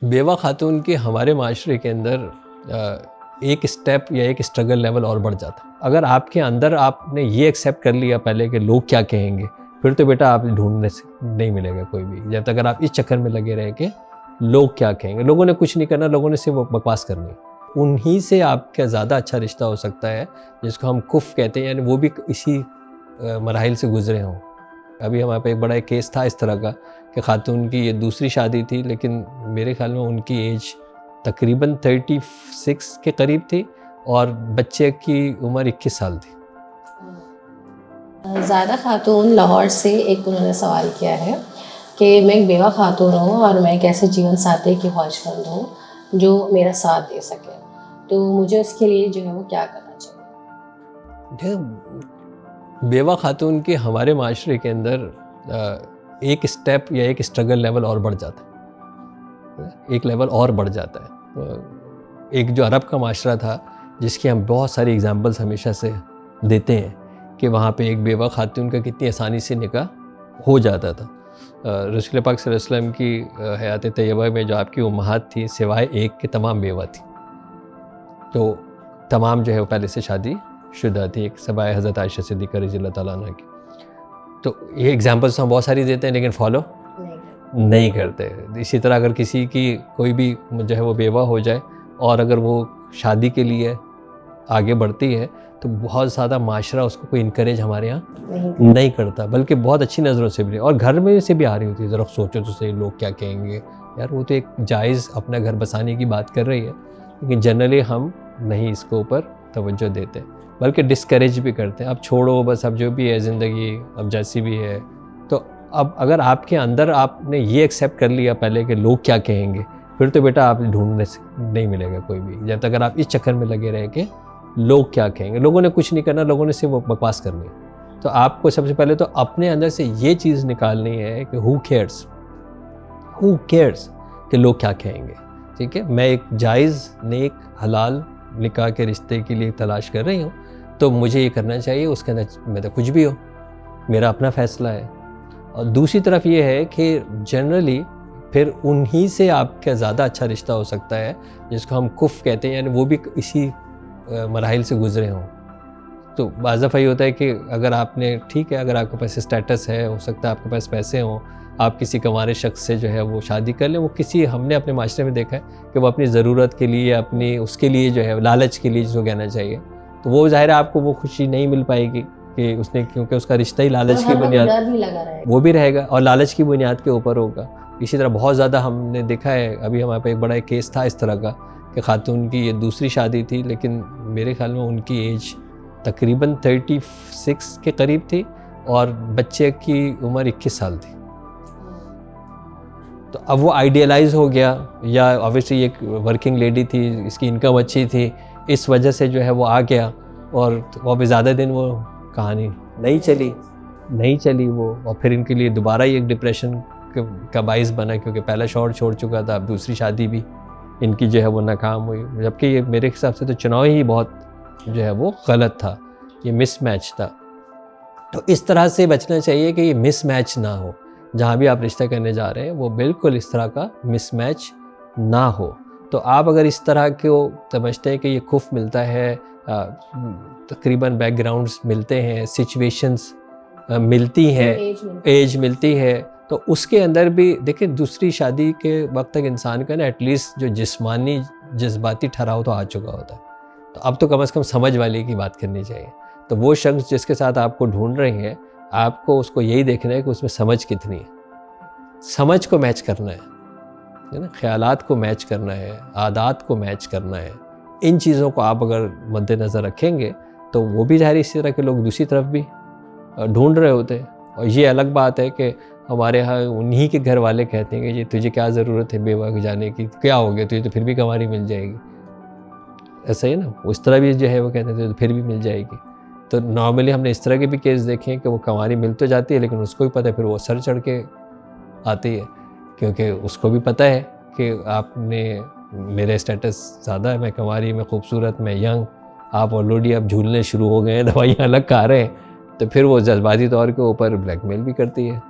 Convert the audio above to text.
बेवा खातून के हमारे माशरे के अंदर एक स्टेप या एक स्ट्रगल लेवल और बढ़ जाता है। अगर आपके अंदर आपने ये एक्सेप्ट कर लिया पहले कि लोग क्या कहेंगे, फिर तो बेटा आप ढूंढने से नहीं मिलेगा कोई भी। जब तक अगर आप इस चक्कर में लगे रहे कि लोग क्या कहेंगे, लोगों ने कुछ नहीं करना, लोगों ने सिर्फ बकवास करनी है, उन्हीं से आपका ज़्यादा अच्छा रिश्ता हो सकता है, जिसको हम कुफ कहते हैं, यानी वो भी इसी मराहिल से गुजरे हों। अभी हमारे पे एक बड़ा एक केस था इस तरह का कि खातून की ये दूसरी शादी थी, लेकिन मेरे ख्याल में उनकी एज तकरीबन 36 के करीब थी और बच्चे की उम्र 21 साल थी। ज़ायदा खातून लाहौर से एक उन्होंने सवाल किया है कि मैं एक बेवा खातून हूँ और मैं एक ऐसे जीवन साथी की ख्वाहिशमंद हूँ जो मेरा साथ दे सके, तो मुझे उसके लिए जो है वो क्या करना चाहिए? बेवा खातून के हमारे माशरे के अंदर एक स्टेप या एक स्ट्रगल लेवल और बढ़ जाता है, एक लेवल और बढ़ जाता है। एक जो अरब का माशरा था, जिसकी हम बहुत सारी एग्जांपल्स हमेशा से देते हैं कि वहाँ पे एक बेवा खातून का कितनी आसानी से निकाह हो जाता था। रसूल पाक सल्लल्लाहु अलैहि वसल्लम की हयात तैयबा में जो आपकी उम्महात थी, सिवाय एक के तमाम बेवा थी, तो तमाम जो है वो पहले से शादी शुदा थी, एक सिवाय हज़रत आयशा सिद्दीक़ा रज़ियल्लाहु तआला अन्हा की। तो ये एग्जांपल्स हम बहुत सारी देते हैं, लेकिन फॉलो नहीं करते। इसी तरह अगर किसी की कोई भी जो है वो बेवा हो जाए और अगर वो शादी के लिए आगे बढ़ती है, तो बहुत ज़्यादा माशरा उसको कोई इनकरेज हमारे यहाँ नहीं करता, बल्कि बहुत अच्छी नज़रों से भी, और घर में से भी आ रही होती है। ज़रा सोचो तो सही, लोग क्या कहेंगे, यार वो तो एक जायज़ अपना घर बसाने की बात कर रही है, लेकिन जनरली हम नहीं इसको ऊपर तवज्जो देते, बल्कि डिस्करेज भी करते हैं। अब छोड़ो बस, अब जो भी है ज़िंदगी अब जैसी भी है। तो अब अगर आपके अंदर आपने ये एक्सेप्ट कर लिया पहले कि लोग क्या कहेंगे, फिर तो बेटा आप ढूंढने से नहीं मिलेगा कोई भी। जब तक अगर आप इस चक्कर में लगे रहे कि लोग क्या कहेंगे, लोगों ने कुछ नहीं करना, लोगों ने सिर्फ बकवास करनी है, तो आपको सबसे पहले तो अपने अंदर से ये चीज़ निकालनी है कि हु केयर्स कि लोग क्या कहेंगे। ठीक है, मैं एक जायज़ नेक हलाल निकाह के रिश्ते के लिए तलाश कर रही हूँ, तो मुझे ये करना चाहिए, उसके अंदर मैं तो कुछ भी हो, मेरा अपना फ़ैसला है। और दूसरी तरफ ये है कि जनरली फिर उन्हीं से आपका ज़्यादा अच्छा रिश्ता हो सकता है, जिसको हम कुफ कहते हैं, यानी वो भी इसी मराहिल से गुजरे हों। तो बाज़ दफ़ा ये होता है कि अगर आपने, ठीक है, अगर आपके पास स्टेटस है, हो सकता है आपके पास पैसे हों, आप किसी कमारे शख्स से जो है वो शादी कर लें, वो किसी, हमने अपने माशरे में देखा है कि वो अपनी ज़रूरत के लिए, अपनी उसके लिए जो है लालच के लिए जिसको कहना चाहिए, तो वो ज़ाहिर है आपको वो खुशी नहीं मिल पाएगी कि उसने, क्योंकि उसका रिश्ता ही लालच की बुनियाद, वो भी रहेगा और लालच की बुनियाद के ऊपर होगा। इसी तरह बहुत ज़्यादा हमने देखा है, अभी हमारे पे एक बड़ा एक केस था इस तरह का कि खातून की ये दूसरी शादी थी, लेकिन मेरे ख्याल में उनकी एज तकरीबन 36 के करीब थी और बच्चे की उम्र 21 साल थी। तो अब वो आइडियलाइज़ हो गया, या ऑब्वियसली एक वर्किंग लेडी थी, इसकी इनकम अच्छी थी, इस वजह से जो है वो आ गया, और वो भी ज़्यादा दिन वो कहानी नहीं चली वो, और फिर इनके लिए दोबारा ही एक डिप्रेशन का बाइस बना, क्योंकि पहला शौहर छोड़ चुका था, अब दूसरी शादी भी इनकी जो है वो नाकाम हुई। जबकि ये मेरे हिसाब से तो चुनाव ही बहुत जो है वो गलत था, ये मिसमैच था। तो इस तरह से बचना चाहिए कि ये मिसमैच ना हो, जहाँ भी आप रिश्ता करने जा रहे हैं वो बिल्कुल इस तरह का मिसमैच ना हो। तो आप अगर इस तरह को समझते हैं कि ये खुफ मिलता है, तकरीबन बैकग्राउंड्स मिलते हैं, सिचुएशंस मिलती हैं, एज मिलती है, तो उसके अंदर भी देखिए, दूसरी शादी के वक्त तक इंसान का ना एटलीस्ट जो जिस्मानी जज्बाती ठहराव तो आ चुका होता है, तो अब तो कम से कम समझ वाले की बात करनी चाहिए। तो वो शख्स जिसके साथ आपको ढूंढ रहे हैं, आपको उसको यही देखना है कि उसमें समझ कितनी है, समझ को मैच करना है ना, ख्यालात को मैच करना है, आदात को मैच करना है। इन चीज़ों को आप अगर मद्देनज़र रखेंगे तो वो भी ज़ाहिर इसी तरह के लोग दूसरी तरफ भी ढूंढ रहे होते हैं। और ये अलग बात है कि हमारे यहाँ उन्हीं के घर वाले कहते हैं कि ये तुझे क्या ज़रूरत है बेवा के जाने की, क्या हो गया तुझे, तो फिर भी कमारी मिल जाएगी, ऐसा ही ना, उस तरह भी जो है वो कहते थे तो फिर भी मिल जाएगी। तो नॉर्मली हमने इस तरह के भी केस देखे हैं कि वो कमारी मिल तो जाती है, लेकिन उसको भी पता है, फिर वो सर चढ़ के आती है, क्योंकि उसको भी पता है कि आपने, मेरे स्टेटस ज़्यादा है, मैं कमारी, मैं खूबसूरत, मैं यंग, आप ऑलरेडी अब झूलने शुरू हो गए हैं, दवाइयाँ अलग खा रहे हैं, तो फिर वो जज्बाती तौर के ऊपर ब्लैकमेल भी करती है।